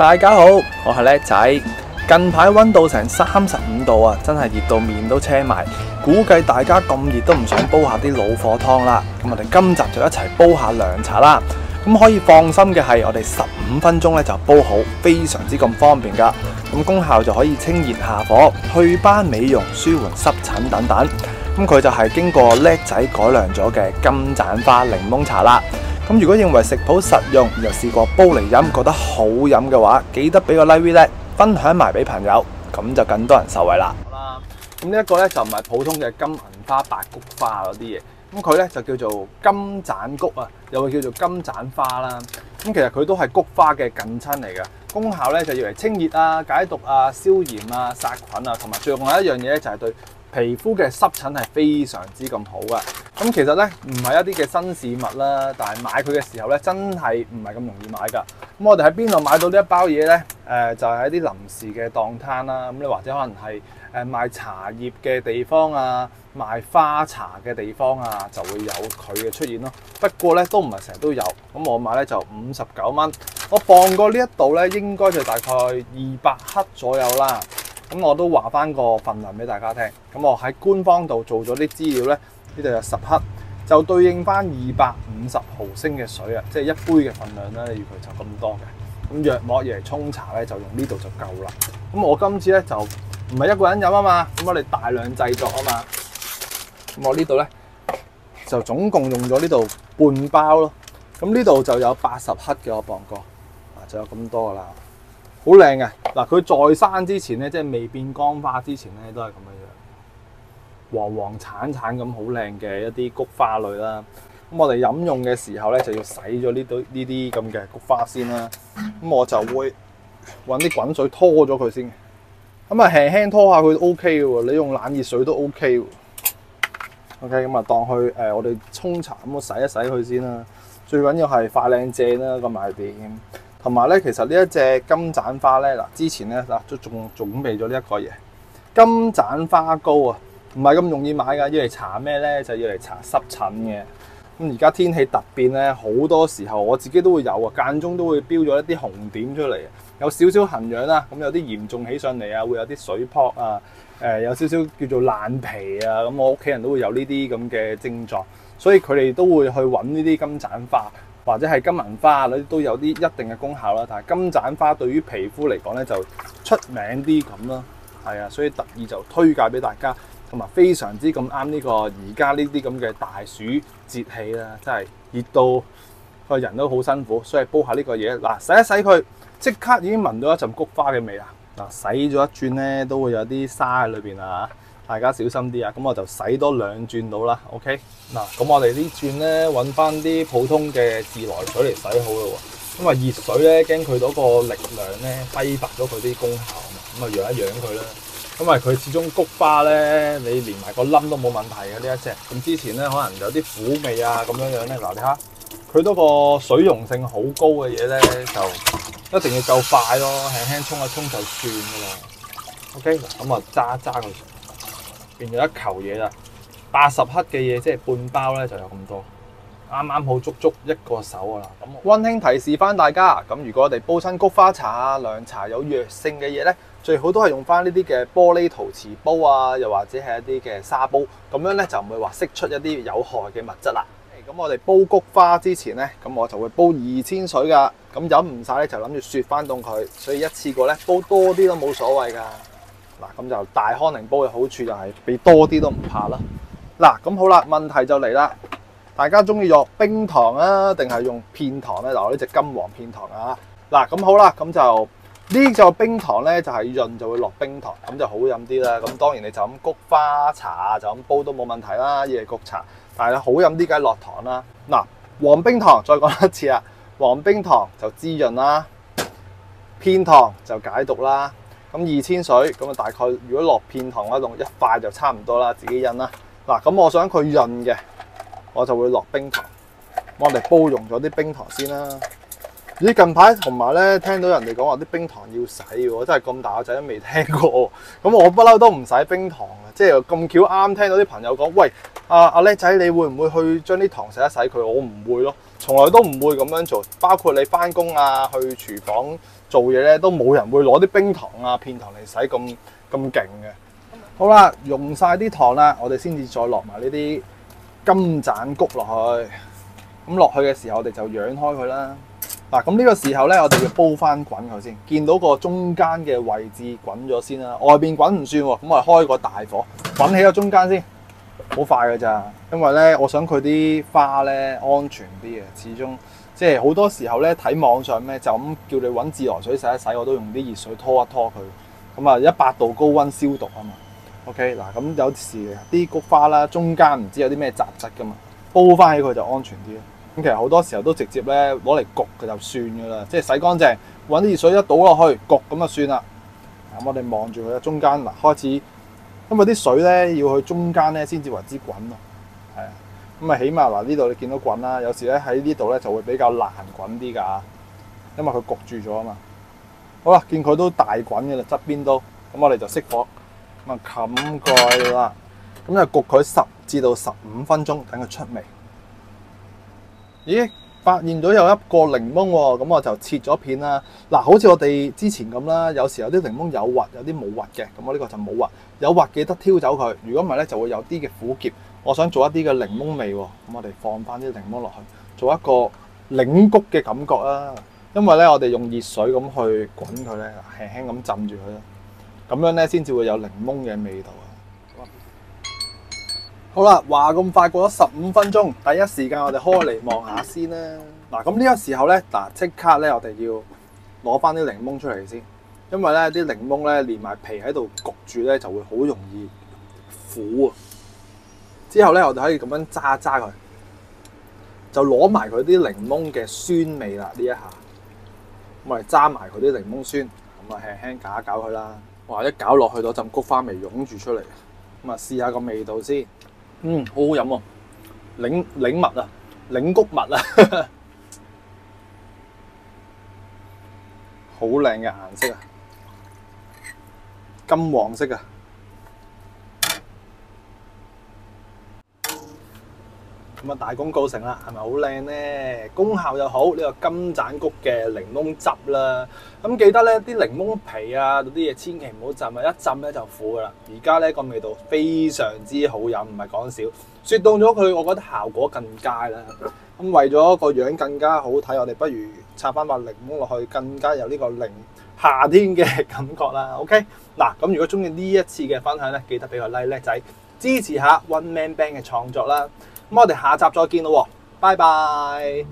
大家好，我係叻仔。近排溫度成35度啊，真係熱到面都車埋。估計大家咁熱都唔想煲下啲老火湯啦。咁我哋今集就一齊煲下涼茶啦。咁可以放心嘅係，我哋15分鐘咧就煲好，非常之咁方便噶。咁功效就可以清熱下火、祛斑美容、舒緩濕疹等等。咁佢就係經過叻仔改良咗嘅金盞花檸檬茶啦。咁如果認為食譜實用，又試過煲嚟飲覺得好飲嘅話，記得俾個 like 咧，分享埋俾朋友，咁就更多人受惠啦。好啦，咁呢一個咧就唔係普通嘅金銀花、白菊花嗰啲嘢，咁佢咧就叫做金盞菊啊，又會叫做金盞花啦。咁其實佢都係菊花嘅近親嚟嘅，功效咧就要嚟清熱啊、解毒啊、消炎啊、殺菌啊，同埋最重要一樣嘢咧就係對皮膚嘅濕疹係非常之咁好噶。咁其實咧唔係一啲嘅新事物啦，但係買佢嘅時候咧真係唔係咁容易買㗎。咁我哋喺邊度買到呢一包嘢咧？就係一啲臨時嘅檔攤啦。咁你或者可能係賣茶葉嘅地方啊，賣花茶嘅地方啊，就會有佢嘅出現咯。不過咧都唔係成日都有。咁我買咧就59蚊。我磅過呢一度咧，應該就大概200克左右啦。咁我都話翻個份量俾大家聽。咁我喺官方度做咗啲資料咧，呢度有10克，就對應翻250毫升嘅水啊，即係一杯嘅份量啦。預佢就咁多嘅。咁約莫嚟沖茶咧，就用呢度就夠啦。咁我今次咧就唔係一個人飲啊嘛，咁我哋大量製作啊嘛。咁我呢度咧就總共用咗呢度半包咯。咁呢度就有80克嘅，我磅過，就有咁多噶啦。好靚嘅嗱，佢在生之前咧，即係未變乾花之前咧，都係咁樣樣，黃黃橙橙咁好靚嘅一啲菊花類啦。咁我哋飲用嘅時候咧，就要洗咗呢啲咁嘅菊花先啦。咁我就會揾啲滾水拖咗佢先，咁啊輕輕拖下佢 O K 嘅喎，你用冷熱水都 O K 喎。OK， 咁啊當佢我哋沖茶咁，我洗一洗佢先啦。最緊要係快靚正啦個賣點。同埋咧，其實呢一隻金盞花咧，嗱之前咧都仲準備咗呢一個嘢，金盞花膏啊，唔係咁容易買㗎，要嚟搽咩咧？就要嚟搽濕疹嘅。咁而家天氣突變咧，好多時候我自己都會有啊，間中都會標咗一啲紅點出嚟，有少少痕癢啦，咁有啲嚴重起上嚟啊，會有啲水泡啊，有少少叫做爛皮啊，咁我屋企人都會有呢啲咁嘅症狀，所以佢哋都會去揾呢啲金盞花。或者係金銀花嗰啲都有啲一定嘅功效啦，但係金盞花對於皮膚嚟講咧就出名啲咁咯，係啊，所以特意就推介俾大家，同埋非常之咁啱呢個而家呢啲咁嘅大暑節氣啦，真係熱到個人都好辛苦，所以煲下呢個嘢嗱，洗一洗佢，即刻已經聞到一陣菊花嘅味啦。嗱，洗咗一轉咧都會有啲沙喺裏邊啊。大家小心啲啊！咁我就洗多2轉到啦 ，OK？ 嗱，咁我哋呢轉咧揾翻啲普通嘅自來水嚟洗好咯喎。因為熱水咧驚佢嗰個力量咧揮發咗佢啲功效啊嘛，咁啊養一養佢啦。因為佢始終菊花咧，你連埋個冧都冇問題嘅呢一隻。咁之前咧可能有啲苦味啊咁樣樣咧，嗱你睇佢嗰個水溶性好高嘅嘢咧，就一定要夠快咯，輕輕沖一沖就算噶啦。OK， 嗱咁啊揸佢。變咗一球嘢啦，80克嘅嘢即係半包咧就有咁多，啱啱好足一個手啊啦。咁溫馨提示翻大家，咁如果我哋煲親菊花茶啊、涼茶有藥性嘅嘢咧，最好都係用翻呢啲嘅玻璃陶瓷煲啊，又或者係一啲嘅砂煲，咁樣咧就唔會話釋出一啲有害嘅物質啦。咁我哋煲菊花之前咧，咁我就會煲2000水噶，咁飲唔晒咧就諗住雪翻凍佢，所以一次過咧煲多啲都冇所謂噶。嗱，咁就大康寧煲嘅好處就係俾多啲都唔怕啦。嗱，咁好啦，問題就嚟啦，大家中意用冰糖啊，定係用片糖咧？嗱，我呢隻金黃片糖啊。嗱，咁好啦，咁就呢個冰糖咧就係潤就會落冰糖，咁就好飲啲啦。咁當然你就咁菊花茶就咁煲都冇問題啦，夜菊茶。但係咧好飲啲梗係落糖啦。嗱，黃冰糖再講一次啊，黃冰糖就滋潤啦，片糖就解毒啦。咁2000水，咁啊大概如果落片糖嘅話，用一塊就差唔多啦，自己印啦。嗱，咁我想佢潤嘅，我就會落冰糖。我哋煲溶咗啲冰糖先啦。咦，近排同埋咧，聽到人哋講話啲冰糖要洗喎，真係咁大個仔都未聽過。咁我不嬲都唔使冰糖嘅，即係咁巧啱聽到啲朋友講，喂，阿叻仔，你會唔會去將啲糖洗一洗佢？我唔會咯，從來都唔會咁樣做。包括你翻工啊，去廚房做嘢咧，都冇人會攞啲冰糖啊、片糖嚟洗咁勁嘅。好啦，用晒啲糖啦，我哋先至再落埋呢啲金盞菊落去。咁落去嘅時候，我哋就揚開佢啦。嗱，咁呢個時候咧，我哋要煲翻滾佢先。見到個中間嘅位置滾咗先啦，外邊滾唔算喎。咁我哋開個大火，滾起個中間先，好快㗎咋。因為咧，我想佢啲花咧安全啲嘅，始終即係好多時候咧睇網上咩就咁叫你揾自來水洗一洗，我都用啲熱水拖一拖佢。咁啊，100度高溫消毒啊嘛。OK， 嗱，咁有時啲菊花啦，中間唔知有啲咩雜質噶嘛，煲翻起佢就安全啲。咁其實好多時候都直接咧攞嚟焗嘅就算噶啦，即係洗乾淨，揾啲熱水一倒落去焗咁就算啦。咁我哋望住佢中間嗱開始，因為啲水咧要去中間咧先至為之滾咯，係啊。咁啊起碼嗱呢度你見到滾啦，有時咧喺呢度咧就會比較難滾啲㗎，因為佢焗住咗啊嘛。好啦，見佢都大滾嘅啦，側邊都，咁我哋就熄火，咁啊冚蓋啦，咁就焗佢10至到15分鐘，等佢出味。咦，發現咗有一個檸檬喎，咁我就切咗片啦。嗱，好似我哋之前咁啦，有時有啲檸檬有核，有啲冇核嘅，咁我呢個就冇核。有核記得挑走佢，如果唔係咧就會有啲嘅苦澀。我想做一啲嘅檸檬味喎，咁我哋放翻啲檸檬落去，做一個檸菊嘅感覺啦。因為咧我哋用熱水咁去滾佢咧，輕輕咁浸住佢啦，咁樣咧先至會有檸檬嘅味道啊。好啦，話咁快過咗15分鐘，第一時間我哋開嚟望下先啦。嗱，咁呢個時候咧，即刻咧我哋要攞翻啲檸檬出嚟先，因為咧啲檸檬咧連埋皮喺度焗住咧，就會好容易苦啊。之後咧我哋可以咁樣揸佢，就攞埋佢啲檸檬嘅酸味啦。呢一下，我哋揸埋佢啲檸檬酸，咁啊輕輕攪一攪佢啦。哇！一攪落去，嗰陣菊花味湧住出嚟，咁啊試下個味道先。好好飲喎，檸蜜啊，檸菊蜜啊，好靚嘅顏色啊，金黃色啊。咁啊大功告成啦，係咪好靚咧？功效又好，呢個金盞菊嘅檸檬汁啦。咁記得咧啲檸檬皮啊嗰啲嘢千祈唔好浸啊，一浸咧就苦噶啦。而家咧個味道非常之好飲，唔係講笑。雪凍咗佢，我覺得效果更佳啦。咁為咗個樣更加好睇，我哋不如插翻把檸檬落去，更加有呢個夏天嘅感覺啦。OK， 嗱，咁如果中意呢一次嘅分享咧，記得俾個 like 叻仔，支持下 One Man Band 嘅創作啦。咁我哋下集再見咯，拜拜。